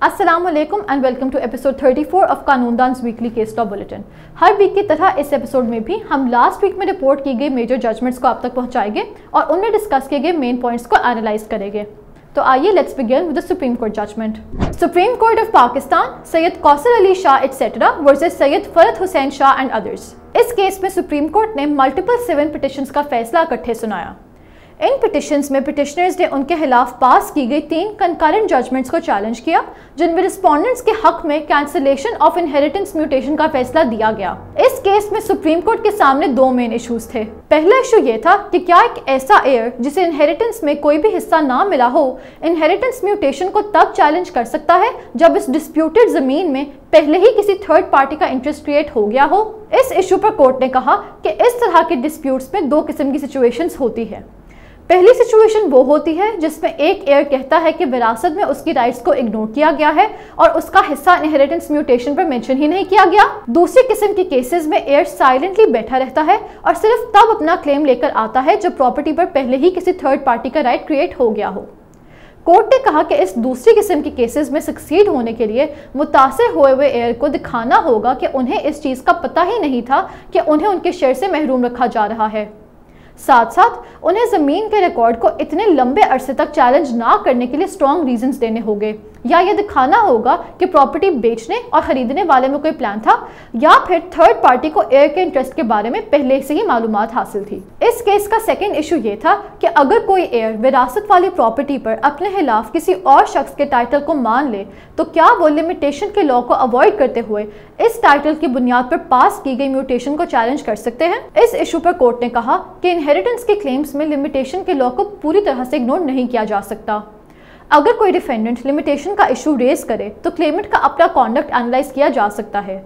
अस्सलाम वालेकुम and welcome to episode 34 of कानूनदान्स वीकली केस लॉ बुलेटिन। हर वीक की तरह इस एपिसोड में भी हम लास्ट वीक में रिपोर्ट की गई मेजर जजमेंट्स को आप तक पहुंचाएंगे और उनमें डिस्कस किए गए मेन पॉइंट्स को एनालाइज करेंगे। तो आइए let's begin with the supreme court judgment. Supreme court of Pakistan Syed Kausar Ali Shah etcetera versus Syed Farad Hussain Shah and others. इस केस में सुप्रीम कोर्ट ने मल्टीपल सिविल पिटिशंस का फैसला इकट्ठे सुनाया। इन पिटिशंस में पिटिशनर्स ने उनके खिलाफ पास की गई 3 कंकरेंट जजमेंट्स को चैलेंज किया, जिनमें रिस्पोंडेंट्स के हक में कैंसिलेशन ऑफ इनहेरिटेंस म्यूटेशन का फैसला दिया गया। इस केस में सुप्रीम कोर्ट के सामने 2 मेन इश्यूज थे। पहला इशू ये था कि क्या एक ऐसा हेयर जिसे इनहेरिटेंस में कोई भी हिस्सा ना मिला हो, इनहेरिटेंस म्यूटेशन को तब चैलेंज कर सकता है जब इस डिस्प्यूटेड जमीन में पहले ही किसी थर्ड पार्टी का इंटरेस्ट क्रिएट हो गया हो। इस इशू पर कोर्ट ने कहा कि इस तरह के डिस्प्यूट्स में 2 किस्म की सिचुएशंस होती है। पहली सिचुएशन वो होती है जिसमें एक हेयर कहता है कि विरासत में उसकी राइट्स को इग्नोर किया गया है और उसका हिस्सा इनहेरिटेंस म्यूटेशन पर मेंशन ही नहीं किया गया। दूसरी किस्म की केसेस में हेयर साइलेंटली बैठा रहता है और सिर्फ तब अपना क्लेम लेकर आता है जब प्रॉपर्टी पर पहले ही किसी थर्ड पार्टी का राइट क्रिएट हो गया हो। कोर्ट ने कहा कि इस दूसरी किस्म की केसेस में सक्सीड होने के लिए मुतासिर हुए हेयर को दिखाना होगा कि उन्हें इस चीज़ का पता ही नहीं था कि उन्हें उनके शेयर से महरूम रखा जा रहा है। साथ साथ उन्हें ज़मीन के रिकॉर्ड को इतने लंबे अरसे तक चैलेंज ना करने के लिए स्ट्रॉन्ग रीजंस देने होंगे, या ये दिखाना होगा कि प्रॉपर्टी बेचने और ख़रीदने वाले में कोई प्लान था या फिर थर्ड पार्टी को हेयर के इंटरेस्ट के बारे में पहले से ही मालूमात हासिल थी। इस केस का सेकेंड इशू ये था कि अगर कोई हेयर विरासत वाली प्रॉपर्टी पर अपने खिलाफ किसी और शख्स के टाइटल को मान ले तो क्या वो लिमिटेशन के लॉ को अवॉइड करते हुए इस टाइटल की बुनियाद पर पास की गई म्यूटेशन को चैलेंज कर सकते हैं। इस इशू पर कोर्ट ने कहा कि इनहेरिटेंस के क्लेम्स में लिमिटेशन के लॉ को पूरी तरह से इग्नोर नहीं किया जा सकता। अगर कोई डिफेंडेंट लिमिटेशन का इशू रेज करे तो क्लेमेंट का अपना कॉन्डक्ट एनालाइज किया जा सकता है।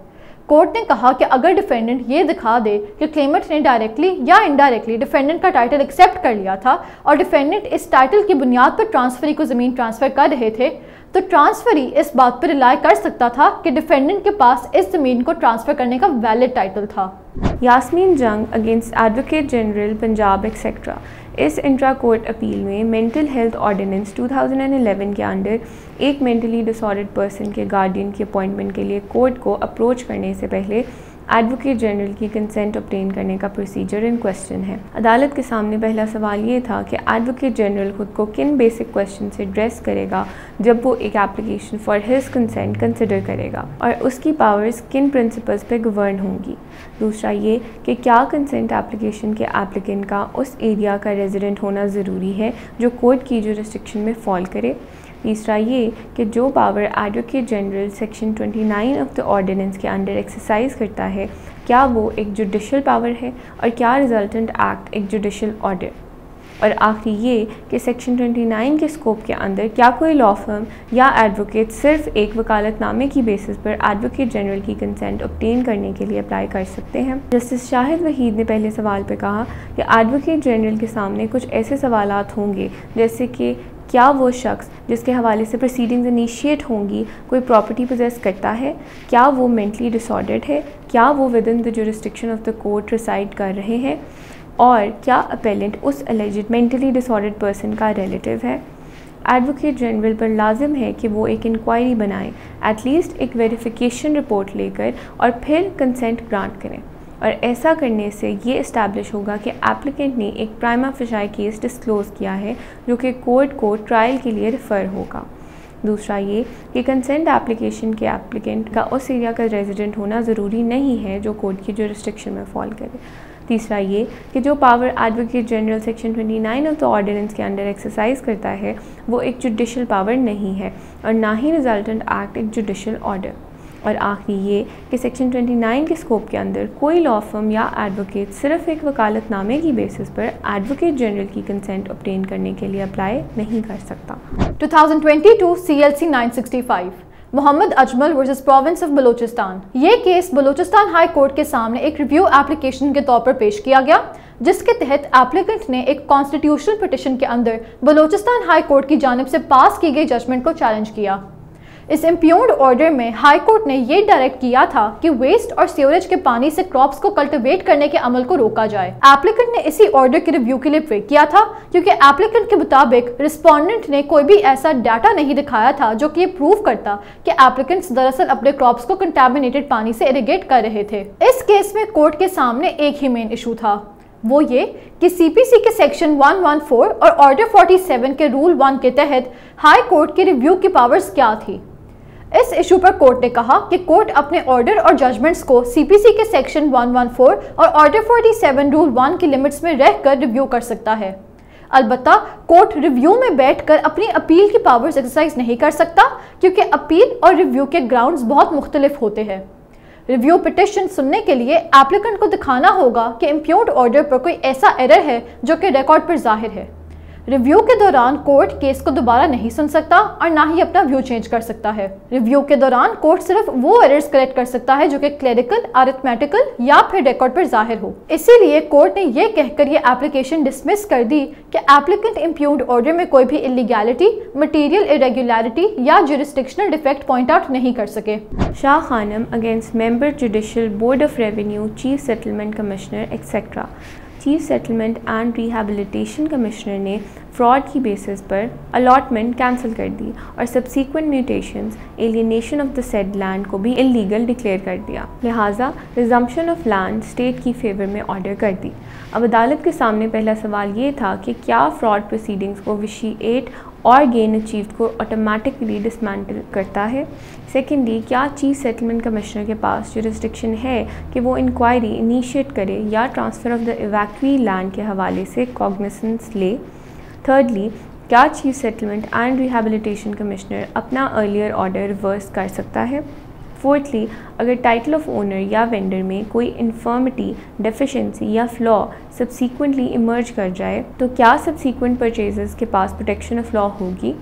कोर्ट ने कहा कि अगर डिफेंडेंट ये दिखा दे कि क्लेमेंट ने डायरेक्टली या इनडायरेक्टली डिफेंडेंट का टाइटल एक्सेप्ट कर लिया था और डिफेंडेंट इस टाइटल की बुनियाद पर ट्रांसफरी को ज़मीन ट्रांसफ़र कर रहे थे, तो ट्रांसफरी इस बात पर रिलाई कर सकता था कि डिफेंडेंट के पास इस ज़मीन को ट्रांसफ़र करने का वैलिड टाइटल था। यास्मीन जंग against advocate general Punjab etcetera. इस इंट्रा कोर्ट अपील में मेंटल हेल्थ ऑर्डिनेंस 2011 के अंडर एक मेंटली डिसऑर्डर्ड पर्सन के गार्डियन की अपॉइंटमेंट के लिए कोर्ट को अप्रोच करने से पहले एडवोकेट जनरल की कंसेंट ऑब्टेन करने का प्रोसीजर इन क्वेश्चन है। अदालत के सामने पहला सवाल ये था कि एडवोकेट जनरल खुद को किन बेसिक क्वेश्चन से एड्रेस करेगा जब वो एक application for his consent consider करेगा और उसकी पावर्स किन प्रिंसिपल्स पे गवर्न होंगी। दूसरा ये कि क्या कंसेंट एप्लीकेशन के एप्लीकेंट का उस एरिया का रेजिडेंट होना ज़रूरी है जो कोर्ट की जुरिस्डिक्शन में फॉल करे। तीसरा ये कि जो power advocate general section 29 of the ordinance के अंडर एक्सरसाइज करता है क्या वो एक जुडिशल पावर है और क्या रिजल्टेंट एक्ट एक जुडिशल ऑर्डर। और आखिरी ये कि सेक्शन 29 के स्कोप के अंदर क्या कोई लॉ फर्म या एडवोकेट सिर्फ एक वकालतनामे की बेसिस पर एडवोकेट जनरल की कंसेंट ऑब्टेन करने के लिए अप्लाई कर सकते हैं। जस्टिस शाहिद वहीद ने पहले सवाल पर कहा कि एडवोकेट जनरल के सामने कुछ ऐसे सवालात होंगे जैसे कि क्या वो शख्स जिसके हवाले से प्रोसीडिंग्स इनिशिएट होंगी कोई प्रॉपर्टी पोजेस करता है, क्या वो मेंटली डिसऑर्डर्ड है, क्या वो within the jurisdiction of the court reside कर रहे हैं और क्या अपेलेंट उस एलिजिड मेंटली डिसऑर्डर्ड पर्सन का रिलेटिव है। एडवोकेट जनरल पर लाजिम है कि वो एक इंक्वायरी बनाएं, एटलीस्ट एक वेरिफिकेशन रिपोर्ट लेकर और फिर कंसेंट ग्रांट करें और ऐसा करने से ये इस्टेब्लिश होगा कि एप्लीकेंट ने एक प्राइमा फेसाई केस डिस्क्लोज़ किया है जो कि कोर्ट को ट्रायल के लिए रेफ़र होगा। दूसरा ये कि कंसेंट एप्लीकेशन के एप्लीकेंट का उस एरिया का रेजिडेंट होना ज़रूरी नहीं है जो कोर्ट की जुरिस्डिक्शन में फॉल करे। तीसरा ये कि जो power advocate general section 29 of the ordinance के अंडर एक्सरसाइज करता है वो एक जुडिशल पावर नहीं है और ना ही रिजल्टेंट एक्ट एक जुडिशल ऑर्डर। और आखिरी ये कि सेक्शन 29 के स्कोप के अंदर कोई लॉ फर्म या एडवोकेट सिर्फ एक वकालतनामे की बेसिस पर एडवोकेट जनरल की कंसेंट ऑब्टेन करने के लिए अप्लाई नहीं कर सकता। 2022 CLC 965 Mohammad Ajmal versus province of Balochistan. ये केस बलूचिस्तान हाई कोर्ट के सामने एक रिव्यू एप्लीकेशन के तौर पर पेश किया गया, जिसके तहत एप्लीकेंट ने एक कॉन्स्टिट्यूशनल पिटिशन के अंदर बलूचिस्तान हाई कोर्ट की जानिब से पास की गई जजमेंट को चैलेंज किया। इस इम्प्यूग्ड ऑर्डर में हाई कोर्ट ने ये डायरेक्ट किया था कि वेस्ट और सीवरेज के पानी से क्रॉप्स को कल्टीवेट करने के अमल को रोका जाए। एप्लीकेंट ने इसी ऑर्डर के रिव्यू के लिए पे किया था क्योंकि एप्लीकेंट के मुताबिक रिस्पोंडेंट ने कोई भी ऐसा डाटा नहीं दिखाया था जो कि ये प्रूव करता कि एप्लीकेंट्स दरअसल अपने क्रॉप्स को कंटामिनेटेड पानी से इरिगेट कर रहे थे। इस केस में कोर्ट के सामने एक ही मेन इशू था, वो ये कि सीपीसी के सेक्शन 114 और ऑर्डर 47 के रूल 1 के तहत हाई कोर्ट की रिव्यू की पावर्स क्या थी। इस इशू पर कोर्ट ने कहा कि कोर्ट अपने ऑर्डर और जजमेंट्स को सीपीसी के सेक्शन 114 और ऑर्डर 47 रूल 1 की लिमिट्स में रहकर रिव्यू कर सकता है। अलबत्ता कोर्ट रिव्यू में बैठकर अपनी अपील की पावर्स एक्सरसाइज नहीं कर सकता क्योंकि अपील और रिव्यू के ग्राउंड्स बहुत मुख्तलिफ होते हैं। रिव्यू पिटिशन सुनने के लिए एप्लीकेंट को दिखाना होगा कि इम्प्यूग्ड ऑर्डर पर कोई ऐसा एरर है जो कि रिकॉर्ड पर जाहिर है। रिव्यू के दौरान कोर्ट केस को दोबारा नहीं सुन सकता और ना ही अपना व्यू चेंज कर सकता है। रिव्यू के दौरान कोर्ट सिर्फ वो एरर्स करेक्ट कर सकता है जो कि क्लेरिकल, अरिथमेटिकल या फिर रिकॉर्ड पर जाहिर हो। इसीलिए कोर्ट ने ये कहकर ये एप्लीकेशन डिसमिस कर दी कि एप्लीकेंट इम्प्यूग्ड ऑर्डर में कोई भी इलीगैलिटी, मटीरियल इरेगुलरिटी या जुरिस्डिक्शनल डिफेक्ट पॉइंट आउट नहीं कर सके। Shah Khanam against member judicial board of revenue, chief settlement commissioner etcetera. Chief settlement and rehabilitation commissioner ने फ्रॉड की बेसिस पर अलॉटमेंट कैंसिल कर दी और subsequent mutations, alienation of the said land को भी इलीगल डिक्लेयर कर दिया। लिहाजा रिजम्पशन ऑफ लैंड स्टेट की फेवर में ऑर्डर कर दी। अब अदालत के सामने पहला सवाल ये था कि क्या फ्रॉड प्रोसीडिंग्स को विशिएट और गेन अचीव्ड को ऑटोमेटिकली डिसमेंटल करता है। सेकेंडली, क्या चीफ सेटलमेंट कमिश्नर के पास जुरिस्डिक्शन है कि वो इंक्वायरी इनिशिएट करे या transfer of the evacuee land के हवाले से कॉग्निसेंस ले। थर्डली, क्या chief settlement and rehabilitation commissioner अपना अर्लियर ऑर्डर रिवर्स कर सकता है। फोर्थली, अगर टाइटल ऑफ ओनर या वेंडर में कोई इन्फर्मिटी, डेफिशिएंसी या फ्लॉ सब्सीक्वेंटली इमर्ज कर जाए तो क्या सब्सीक्वेंट परचेजर्स के पास प्रोटेक्शन ऑफ लॉ होगी।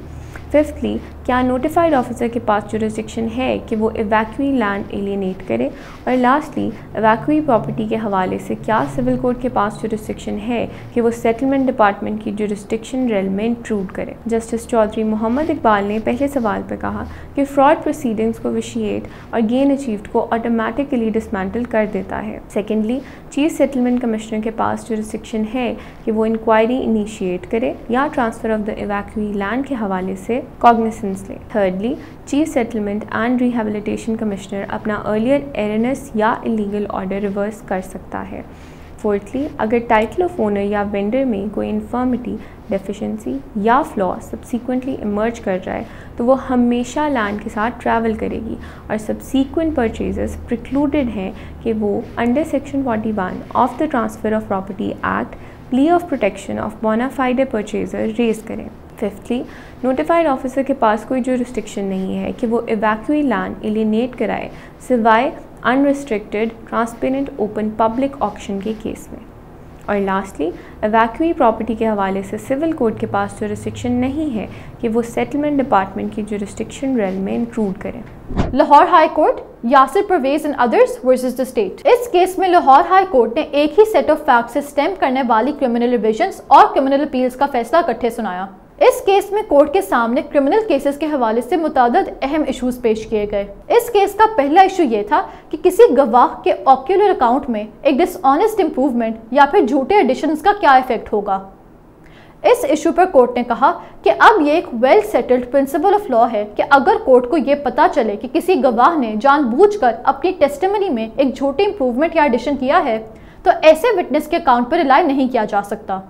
फिफ्थली, क्या नोटिफाइड ऑफिसर के पास जुरिस्डिक्शन है कि वो इवैक्यूई लैंड एलियनेट करे। और लास्टली, इवैक्यूई प्रॉपर्टी के हवाले से क्या सिविल कोर्ट के पास जुरिस्डिक्शन है कि वो सेटलमेंट डिपार्टमेंट की जुरिस्डिक्शन रेल में इंट्रूड करे। जस्टिस चौधरी मोहम्मद इकबाल ने पहले सवाल पर कहा कि फ्रॉड प्रोसीडिंग्स को विशिएट और गेन अचीव्ड को ऑटोमेटिकली डिसमेंटल कर देता है। सेकेंडली, चीफ सेटलमेंट कमिश्नर के पास जुरिस्डिक्शन है कि वो इंक्वायरी इनिशिएट करे या transfer of the evacuee land के हवाले से कॉग्निसेंस ले। Thirdly, chief settlement and rehabilitation commissioner अपना अर्लियर एरनस या इलीगल ऑर्डर रिवर्स कर सकता है। फोर्थली, अगर टाइटल ऑफ ओनर या वेंडर में कोई इन्फर्मिटी, डेफिशिएंसी या फ्लॉ सब्सीक्वेंटली इमर्ज कर जाए तो वो हमेशा लैंड के साथ ट्रैवल करेगी और सब्सीक्वेंट परचेजर्स प्रिक्लूडेड हैं कि वो under section 41 of the transfer of property act plea of protection of bona fide purchaser raise करें। फिफ्थली, नोटिफाइड ऑफिसर के पास कोई जुरिस्डिक्शन नहीं है कि वो इवैक्यूई लैंड एलियनेट कराए सिवाय unrestricted, transparent, open public auction के केस में। और लास्टली, इवैक्यूई प्रॉपर्टी के हवाले से सिविल कोर्ट के पास जुरिस्डिक्शन नहीं है कि वो सेटलमेंट डिपार्टमेंट की जुरिस्डिक्शन रेल में इंक्लूड करें। Lahore high court, Yasir Pervez and others versus the state. इस केस में लाहौर हाई कोर्ट ने एक ही सेट ऑफ फैक्ट से स्टेम करने वाली क्रिमिनल रिविजन्स और क्रिमिनल अपील्स का फैसला इकट्ठे सुनाया। इस केस में कोर्ट के सामने क्रिमिनल केसेस के हवाले से मुतादद अहम इशूज पेश किए गए। इस केस का पहला इशू ये था कि किसी गवाह के ऑक्यूलर अकाउंट में एक डिसऑनेस्ट इंप्रूवमेंट या फिर झूठे एडिशंस का क्या इफेक्ट होगा। इस इशू पर कोर्ट ने कहा कि अब ये एक well settled principle of law है कि अगर कोर्ट को ये पता चले कि किसी गवाह ने जानबूझकर अपनी टेस्टिमनी में एक झूठी इंप्रूवमेंट या एडिशन किया है तो ऐसे विटनेस के अकाउंट पर रिलाई नहीं किया जा सकता।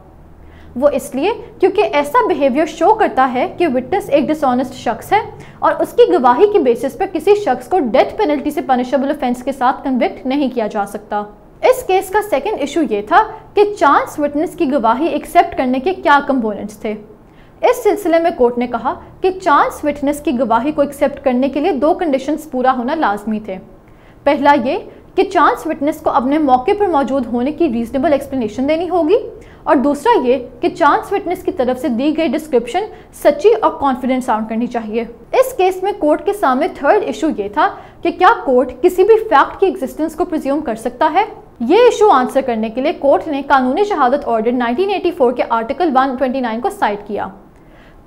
वो इसलिए क्योंकि ऐसा बिहेवियर शो करता है कि विटनेस एक डिसऑनेस्ट शख्स है और उसकी गवाही की बेसिस पर किसी शख्स को डेथ पेनल्टी से पनिशेबल ऑफेंस के साथ कन्विक्ट नहीं किया जा सकता। इस केस का सेकंड इशू ये था कि चांस विटनेस की गवाही एक्सेप्ट करने के क्या कंपोनेंट्स थे। इस सिलसिले में कोर्ट ने कहा कि चांस विटनेस की गवाही को एक्सेप्ट करने के लिए दो कंडीशंस पूरा होना लाजमी थे। पहला ये कि चांस विटनेस को अपने मौके पर मौजूद होने की रीजनेबल एक्सप्लेनेशन देनी होगी और दूसरा ये कि चांस विटनेस की तरफ से दी गई डिस्क्रिप्शन सच्ची और कॉन्फिडेंट साउंड करनी चाहिए। इस केस में कोर्ट के सामने थर्ड इशू ये था कि क्या कोर्ट किसी भी फैक्ट की एग्जिस्टेंस को प्रिज्यूम कर सकता है। ये इशू आंसर करने के लिए कोर्ट ने कानूनी शहादत ऑर्डर 1984 के आर्टिकल 129 को साइट किया।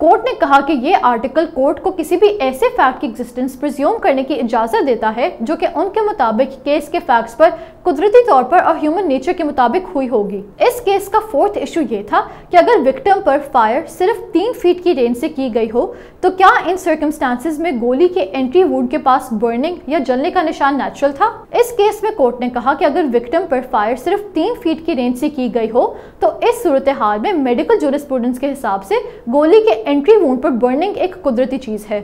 कोर्ट ने कहा कि ये आर्टिकल कोर्ट को किसी भी ऐसे फैक्ट की एग्जिस्टेंस प्रिज्यूम करने की इजाजत देता है जो कि उनके मुताबिक केस के फैक्ट्स पर कुदरती तौर पर और ह्यूमन नेचर के मुताबिक हुई होगी। इस केस का फोर्थ इशू ये था कि अगर विक्टिम पर फायर सिर्फ 3 फीट की रेंज से की गई हो तो क्या इन सर्कमस्टांसेस में गोली के एंट्री वुड के पास बर्निंग या जलने का निशान नेचुरल था। इस केस में कोर्ट ने कहा कि अगर विक्टिम पर फायर सिर्फ 3 फीट की रेंज से की गई हो तो इस सूरत हाल में मेडिकल जूरिस्प्रूडेंस के हिसाब से गोली के एंट्री वुंड पर बर्निंग एक कुदरती चीज है।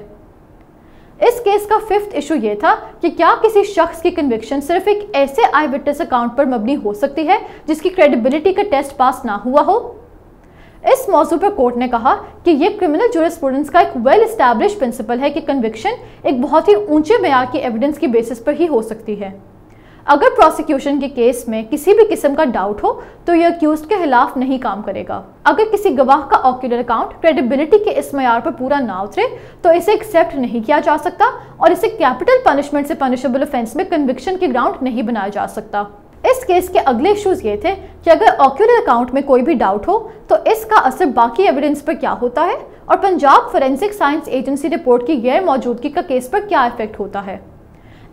इस केस का फिफ्थ इशू ये था कि क्या किसी शख्स की कन्विक्शन सिर्फ एक ऐसे आई विटनेस अकाउंट पर मबनी हो सकती है जिसकी क्रेडिबिलिटी का टेस्ट पास ना हुआ हो। इस मौजू पर कोर्ट ने कहा कि ये क्रिमिनल जूरिस्प्रूडेंस का एक वेल एस्टैब्लिश प्रिंसिपल है कि कन्विक्शन एक बहुत ही ऊंचे मेयार की एविडेंस की बेसिस पर ही हो सकती है। अगर प्रोसिक्यूशन के केस में किसी भी किस्म का डाउट हो तो यह अक्यूज्ड के खिलाफ नहीं काम करेगा। अगर किसी गवाह का ऑक्यूलर अकाउंट क्रेडिबिलिटी के इस मयार पर पूरा ना उतरे तो इसे एक्सेप्ट नहीं किया जा सकता और इसे कैपिटल पनिशमेंट से पनिशेबल ऑफेंस में कन्विक्शन के ग्राउंड नहीं बनाया जा सकता। इस केस के अगले इश्यूज ये थे कि अगर ऑक्यूलर अकाउंट में कोई भी डाउट हो तो इसका असर बाकी एविडेंस पर क्या होता है और Punjab forensic science agency report की गैर मौजूदगी का केस पर क्या इफेक्ट होता है।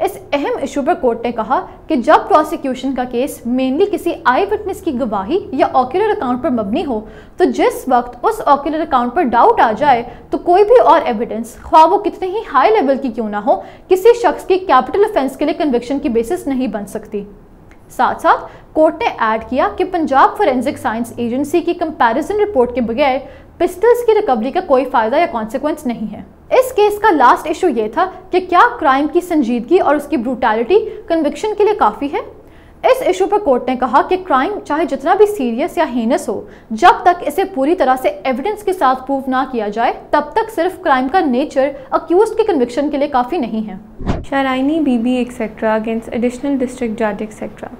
इस अहम इशू पर कोर्ट ने कहा कि जब प्रोसिक्यूशन का केस मेनली किसी आई विटनेस की गवाही या ऑक्यूलर अकाउंट पर मबनी हो तो जिस वक्त उस ऑक्यूलर अकाउंट पर डाउट आ जाए तो कोई भी और एविडेंस ख्वाह वो कितने ही हाई लेवल की क्यों ना हो किसी शख्स की कैपिटल ऑफेंस के लिए कन्विक्शन की बेसिस नहीं बन सकती। साथ साथ कोर्ट ने ऐड किया कि पंजाब फोरेंसिक साइंस एजेंसी की कंपैरिजन रिपोर्ट के बगैर पिस्टल्स की रिकवरी का कोई फायदा या कॉन्सिक्वेंस नहीं है। इस केस का लास्ट इशू ये था कि क्या क्राइम की संजीदगी और उसकी ब्रूटैलिटी कन्विक्शन के लिए काफ़ी है। इस इशू पर कोर्ट ने कहा कि क्राइम चाहे जितना भी सीरियस या हीनस हो जब तक इसे पूरी तरह से एविडेंस के साथ प्रूव ना किया जाए तब तक सिर्फ क्राइम का नेचर अक्यूज्ड के कन्विक्शन के लिए काफ़ी नहीं है। शाराइनी बीबी एक्सेट्रा अगेंस्ट एडिशनल डिस्ट्रिक्ट जज एक्सेट्रा।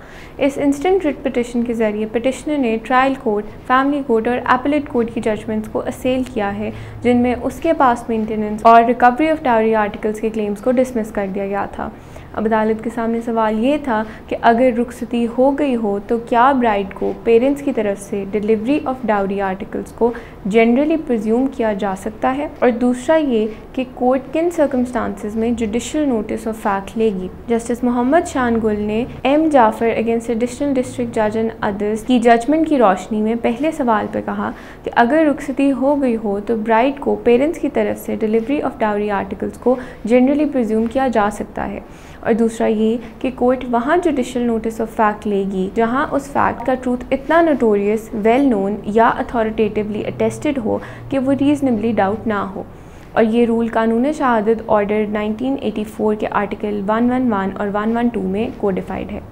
इस इंस्टेंट रिट पिटिशन के ज़रिए पिटिशनर ने ट्रायल कोर्ट, फैमिली कोर्ट और एपेलेट कोर्ट की जजमेंट्स को असेल किया है जिनमें उसके पास मेंटेनेंस और रिकवरी ऑफ डाउरी आर्टिकल्स के क्लेम्स को डिसमिस कर दिया गया था। अब अदालत के सामने सवाल ये था कि अगर रुखसती हो गई हो तो क्या ब्राइड को पेरेंट्स की तरफ से डिलीवरी ऑफ डाउरी आर्टिकल्स को जनरली प्रिज्यूम किया जा सकता है, और दूसरा ये कि कोर्ट किन सर्कमस्टांसेस में जुडिशियल नोटिस ऑफ फैक्ट लेगी। जस्टिस मोहम्मद शान गुल ने M Jafar against additional district जज एंड अदर्स की जजमेंट की रोशनी में पहले सवाल पर कहा कि अगर रुखसती हो गई हो तो ब्राइड को पेरेंट्स की तरफ से डिलीवरी ऑफ डाउरी आर्टिकल्स को जनरली प्रिज्यूम किया जा सकता है, और दूसरा ये कि कोर्ट वहाँ जुडिशियल नोटिस ऑफ फैक्ट लेगी जहाँ उस फैक्ट का ट्रूथ इतना नोटोरियस, वेल नोन या अथॉरिटेटिवली अटेस्टेड हो कि वो रीजनेबली डाउट ना हो। और ये रूल कानून शहादत ऑर्डर 1984 के आर्टिकल 111 और 112 में कोडिफाइड है।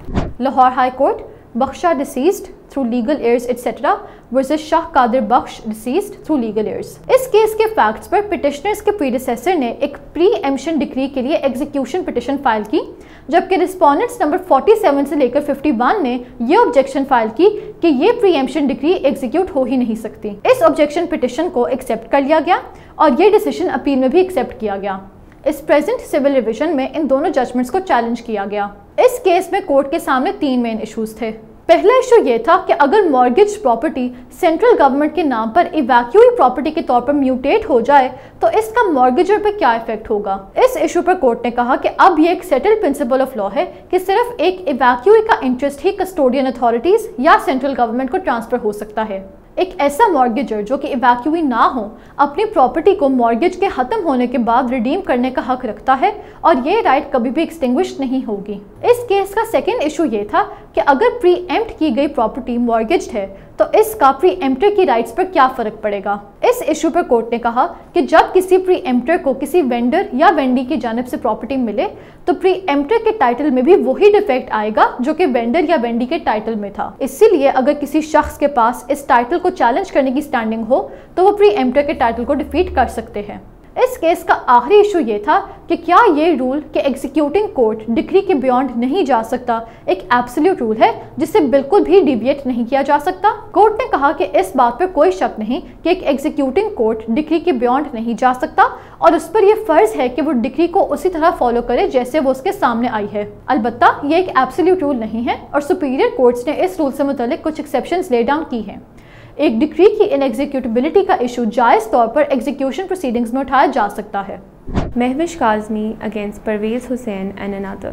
Lahore high court Bakhsha deceased through legal heirs etcetera versus Shah Qadir Bakhsh deceased through legal heirs. इस केस के फैक्ट्स पर पिटिशनर्स के प्रीडिसेसर ने एक प्री एम्पशन डिक्री के लिए एग्जीक्यूशन पिटिशन फाइल की, जबकि रिस्पोंडेंट्स नंबर 47 से लेकर 51 ने यह ऑब्जेक्शन फाइल की कि ये प्री एम्पशन डिक्री एग्जीक्यूट हो ही नहीं सकती। इस ऑब्जेक्शन पिटिशन को एक्सेप्ट कर लिया गया और ये डिसीजन अपील में भी एक्सेप्ट किया गया। इस प्रेजेंट सिविल रिविजन में इन दोनों जजमेंट्स को चैलेंज किया गया। इस केस में कोर्ट के सामने 3 मेन इश्यूज थे। पहला इशू ये था कि अगर मॉर्गेज प्रॉपर्टी सेंट्रल गवर्नमेंट के नाम पर इवैक्यूई प्रॉपर्टी के तौर पर म्यूटेट हो जाए तो इसका मॉर्गेजर पर क्या इफेक्ट होगा। इस इशू पर कोर्ट ने कहा कि अब ये एक सेटल्ड प्रिंसिपल ऑफ लॉ है कि सिर्फ एक इवैक्यूई का इंटरेस्ट ही कस्टोडियन अथॉरिटीज या सेंट्रल गवर्नमेंट को ट्रांसफर हो सकता है। एक ऐसा मॉर्गेजर जो कि इवैक्यूई ना हो अपनी प्रॉपर्टी को मॉर्गेज के खत्म होने के बाद रिडीम करने का हक रखता है और ये राइट कभी भी एक्सटिंग्विश नहीं होगी। इस केस का सेकेंड इशू ये था कि अगर प्री एम्प्ट की गई प्रॉपर्टी मॉर्गेज्ड है तो इसका प्री एम्प्टर की राइट्स पर क्या फर्क पड़ेगा। इस इशू पर कोर्ट ने कहा कि जब किसी प्री एम्प्टर को किसी वेंडर या वेंडी की जानिब से प्रॉपर्टी मिले तो प्री एम्प्टर के टाइटल में भी वही डिफेक्ट आएगा जो कि वेंडर या वेंडी के टाइटल में था। इसीलिए अगर किसी शख्स के पास इस टाइटल को चैलेंज करने की स्टैंडिंग हो तो वो प्री एम्प्टर के टाइटल को डिफीट कर सकते हैं। इस केस का आखिरी इशू ये था कि क्या ये रूल कि एग्जीक्यूटिंग कोर्ट डिक्री के बियॉन्ड नहीं जा सकता एक एब्सोल्यूट रूल है जिससे बिल्कुल भी डिविएट नहीं किया जा सकता। कोर्ट ने कहा कि इस बात पर कोई शक नहीं कि एक एग्जीक्यूटिंग कोर्ट डिक्री के बियॉन्ड नहीं जा सकता और उस पर यह फर्ज है कि वो डिक्री को उसी तरह फॉलो करे जैसे वो उसके सामने आई है। अलबत्ता ये एक एब्सोल्यूट रूल नहीं है और सुपीरियर कोर्ट्स ने इस रूल से मुतालिक कुछ एक्सेप्शंस ले डाउन की हैं। ایک ڈگری کی ان ایگزیکیوٹیبلٹی کا ایشو جائز طور پر ایگزیکیوشن پروسیڈنگز میں اٹھایا جا سکتا ہے۔ Mahwish Kazmi against Pervez Hussain and another.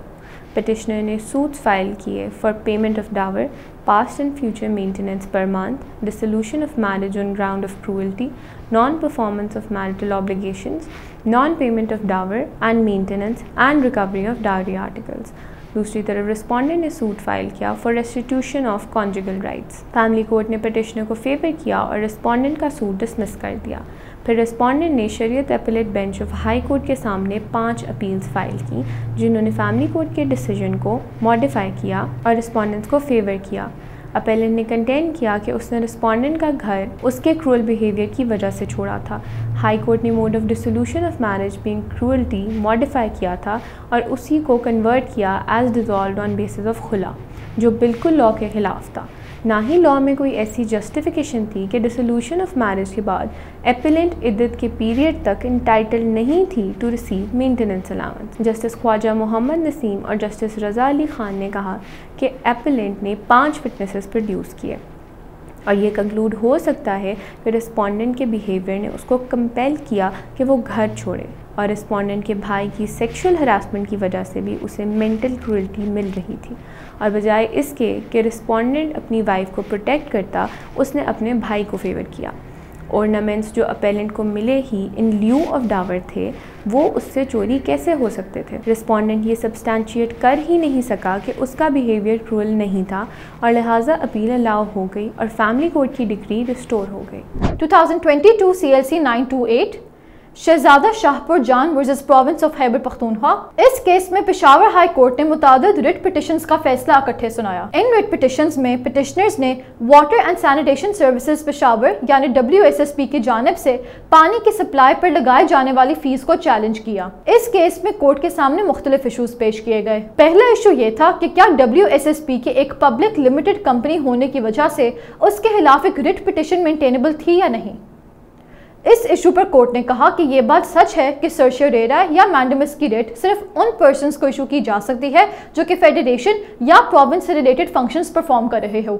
Petitioner نے سوٹس فائل کیے for payment of dower, past and future maintenance per month, dissolution of marriage on ground of cruelty, non-performance of marital obligations, non-payment of dower and maintenance and recovery of dowry articles۔ دوسری طرف respondent نے suit file کیا for restitution of conjugal rights. Family court نے petitioner کو favour کیا اور respondent کا suit dismiss کر دیا۔ پھر رسپونڈنٹ نے شریعت appellate bench of high court کے سامنے 5 اپیلز فائل کی جنہوں نے فیملی کورٹ کے ڈیسیجن کو ماڈیفائی کیا اور رسپونڈنٹس کو فیور کیا۔ اپیلنٹ نے کنٹینڈ کیا کہ اس نے رسپونڈنٹ کا گھر اس کے کرول بیہیویئر کی وجہ سے چھوڑا تھا۔ ہائی کورٹ نے mode of dissolution of marriage being cruelty modify کیا تھا اور اسی کو کنورٹ کیا as dissolved on basis of خلا، جو بالکل لاء کے خلاف تھا۔ نہ ہی لاء میں کوئی ایسی جسٹیفیکیشن تھی کہ ڈیسولوشن آف میرج کے بعد اپیلنٹ عدت کے پیریڈ تک انٹائٹل نہیں تھی to receive maintenance allowance. Justice Khawaja Muhammad Naseem اور جسٹس رضا علی خان نے کہا کہ اپیلنٹ نے 5 وٹنسز پروڈیوس کیے اور یہ کنکلوڈ ہو سکتا ہے کہ رسپونڈنٹ کے بیہیویئر نے اس کو کمپیل کیا کہ وہ گھر چھوڑے، اور رسپونڈنٹ کے بھائی کی سیکشول ہراسمنٹ کی وجہ سے بھی اسے مینٹل کرولٹی مل رہی تھی، اور بجائے اس کے کہ رسپونڈنٹ اپنی وائف کو پروٹیکٹ کرتا، اس نے اپنے بھائی کو فیور کیا۔ اورنامنٹس جو اپیلنٹ کو ملے ہی ان لیو آف ڈاور تھے، وہ اس سے چوری کیسے ہو سکتے تھے؟ رسپونڈنٹ یہ سبسٹانشیٹ کر ہی نہیں سکا کہ اس کا بیہیویئر کرول نہیں تھا، اور لہٰذا اپیل الاؤ ہو گئی اور فیملی کورٹ کی ڈگری ریسٹور ہو گئی۔ 2022 CLC 928 Shahzada Shahpur Jan versus province of Khyber Pakhtunkhwa. اس کیس میں پشاور ہائی کورٹ نے متعدد ریٹ پٹیشنز کا فیصلہ اکٹھے سنایا۔ ان ریٹ پٹیشنز میں پٹیشنرز نے water and sanitation services Peshawar یعنی WSSP کی جانب سے پانی کی سپلائی پر لگائے جانے والی فیس کو چیلنج کیا۔ اس کیس میں کورٹ کے سامنے مختلف ایشوز پیش کیے گئے۔ پہلا ایشو یہ تھا کہ کیا WSSP کے ایک پبلک لمیٹڈ کمپنی ہونے کی وجہ سے اس کے خلاف ایک ریٹ پٹیشن مینٹینیبل تھی یا نہیں۔ اس ایشو پر کورٹ نے کہا کہ یہ بات سچ ہے کہ سرشیریرا یا مینڈمس کی ریٹ صرف ان پرسنز کو ایشو کی جا سکتی ہے جو کہ فیڈریشن یا پروونس سے ریلیٹڈ فنکشنز پرفارم کر رہے ہو۔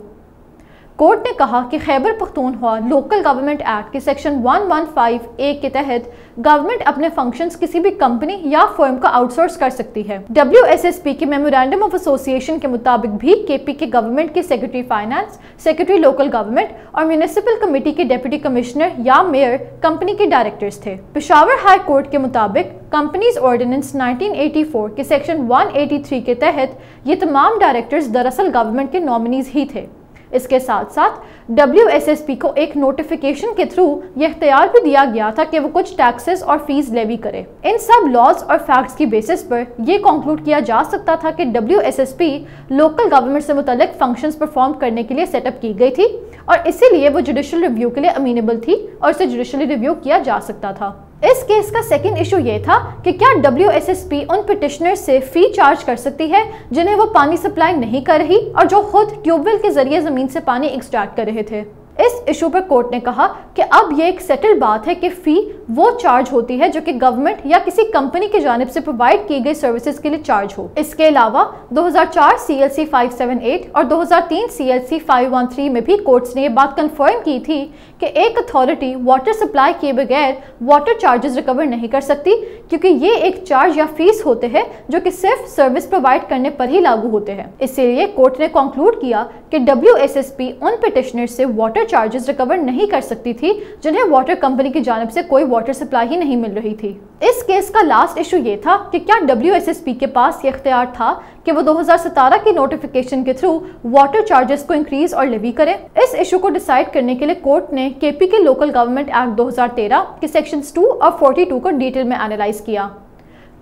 کورٹ نے کہا کہ Khyber Pakhtunkhwa local government act کے سیکشن 115A کے تحت گورنمنٹ اپنے فنکشنز کسی بھی کمپنی یا فرم کو آؤٹ سورس کر سکتی ہے۔ WSSP کے میمورینڈم آف ایسوسیشن کے مطابق بھی KP کے گورنمنٹ کے secretary finance, secretary local government اور میونسپل کمیٹی کے ڈپٹی کمشنر یا میئر کمپنی کے ڈائریکٹرز تھے۔ پشاور ہائی کورٹ کے مطابق کمپنیز آرڈیننس 1984 کے سیکشن 183 کے تحت یہ تمام ڈائریکٹرز دراصل گورنمنٹ کے نامنیز ہی تھے۔ اس کے ساتھ ساتھ WSSP کو ایک نوٹیفیکیشن کے تھرو یہ اختیار بھی دیا گیا تھا کہ وہ کچھ ٹیکسز اور فیس لیوی کرے۔ ان سب لاز اور فیکٹس کی بیسس پر یہ کنکلوڈ کیا جا سکتا تھا کہ WSSP لوکل گورنمنٹ سے متعلق فنکشنز پرفارم کرنے کے لیے سیٹ اپ کی گئی تھی، اور اسی لیے وہ جوڈیشل ریویو کے لیے امینیبل تھی اور اسے جوڈیشلی ریویو کیا جا سکتا تھا۔ اس کیس کا سیکنڈ ایشو یہ تھا کہ کیا WSSP ان پٹیشنر سے فی چارج کر سکتی ہے جنہیں وہ پانی سپلائی نہیں کر رہی اور جو خود ٹیوب ویل کے ذریعے زمین سے پانی ایکسٹریکٹ کر رہے تھے۔ اس ایشو پر کورٹ نے کہا کہ اب یہ ایک سیٹل بات ہے کہ فی وہ چارج ہوتی ہے جو کہ گورنمنٹ یا کسی کمپنی کی جانب سے پرووائڈ کی گئی سروسز کے لیے چارج ہو۔ اس کے علاوہ 2004 CLC 578 اور 2003 CLC 513 میں بھی کورٹس نے یہ بات کنفرم کی تھی کہ ایک اتھارٹی واٹر سپلائی کیے بغیر واٹر چارجز ریکور نہیں کر سکتی، کیونکہ یہ ایک چارج یا فیس ہوتے ہیں جو کہ صرف سروس پرووائڈ کرنے پر ہی لاگو ہوتے ہیں۔ اسی لیے کورٹ نے کنکلوڈ کیا کہ WSSP ان پٹیشنر سے واٹر چارجز ریکور نہیں کر سکتی تھی جنہیں واٹر کمپنی کی جانب سے کوئی واٹر سپلائی ہی نہیں مل رہی تھی۔ اس کیس کا لاسٹ ایشو یہ تھا کہ کیا WSSP کے پاس یہ اختیار تھا کہ وہ 2017 کی نوٹیفیکیشن کے تھرو واٹر چارجز کو انکریز اور لیوی کرے۔ اس ایشو کو ڈیسائیڈ کرنے کے لیے کورٹ نے KP کے لوکل گورنمنٹ ایکٹ 2013 کے سیکشنز 2 اور 42 کو ڈیٹیل میں انالائز کیا۔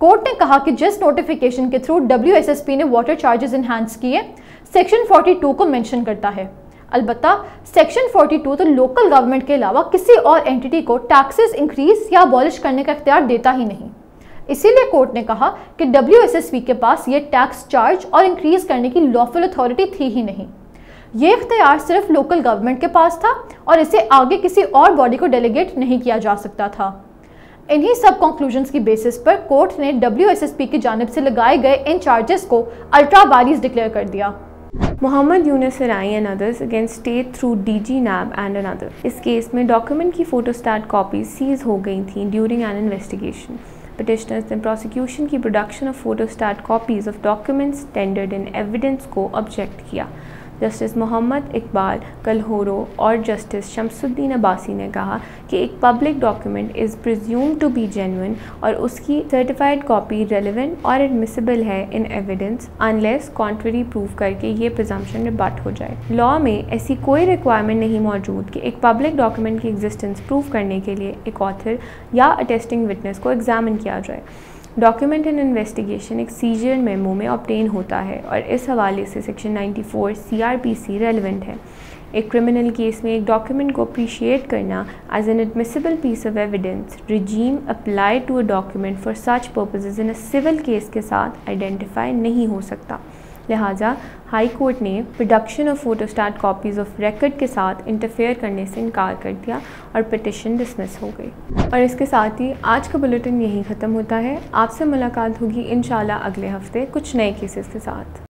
کورٹ نے کہا کہ جس نوٹیفیکیشن کے تھرو WSSP نے واٹر چارجز انہانس کیے، سیکشن 42 کو مینشن کرتا ہے۔ البتہ سیکشن 42 تو لوکل گورنمنٹ کے علاوہ کسی اور اینٹی کو ٹیکسز انکریز یا ابالش کرنے کا اختیار دیتا ہی نہیں۔ اسی لیے کورٹ نے کہا کہ WSSP کے پاس یہ ٹیکس چارج اور انکریز کرنے کی لافل اتھارٹی تھی ہی نہیں۔ یہ اختیار صرف لوکل گورنمنٹ کے پاس تھا اور اسے آگے کسی اور باڈی کو ڈیلیگیٹ نہیں کیا جا سکتا تھا۔ انہی سب کنکلوژنز کی بیسس پر کورٹ نے WSSP کی جانب سے لگائے گئے ان چارجز کو الٹرا وائریز ڈکلیئر کر دیا۔ Mohammad Yunus Sarai and others against state through DG NAB and another. इस केस में डॉक्यूमेंट की फोटोस्टैट कॉपीज सीज हो गई थीं ड्यूरिंग एन इन्वेस्टिगेशन. Petitioners ने प्रोसिक्यूशन की production of photostat copies of documents tendered in evidence को object किया. जस्टिस मोहम्मद इकबाल कलहोरो और जस्टिस शमसुद्दीन अब्बासी ने कहा कि एक public document is presumed to be genuine और उसकी सर्टिफाइड कॉपी रेलेवेंट और एडमिसिबल है in evidence unless contrary prove करके ये प्रिजम्पशन रिबट हो जाए. लॉ में ऐसी कोई रिक्वायरमेंट नहीं मौजूद कि एक पब्लिक डॉक्यूमेंट की एग्जिस्टेंस प्रूव करने के लिए एक ऑथर या अटेस्टिंग विटनेस को एग्जामिन किया जाए. डॉक्यूमेंट इन इन्वेस्टिगेशन एक सीजर मेमो में ऑब्टेन होता है और इस हवाले से सेक्शन 94 CRPC रेलिवेंट है. एक क्रिमिनल केस में एक डॉक्यूमेंट को अप्रिशिएट करना as an admissible piece of evidence regime apply to a document for such purposes in a civil case के साथ आइडेंटिफाई नहीं हो सकता. लिहाजा हाई कोर्ट ने production of photostat copies of record के साथ इंटरफेयर करने से इनकार कर दिया और पिटिशन डिसमिस हो गई. और इसके साथ ही आज का बुलेटिन यहीं ख़त्म होता है. आपसे मुलाकात होगी इंशाल्लाह अगले हफ्ते कुछ नए केसेस के साथ.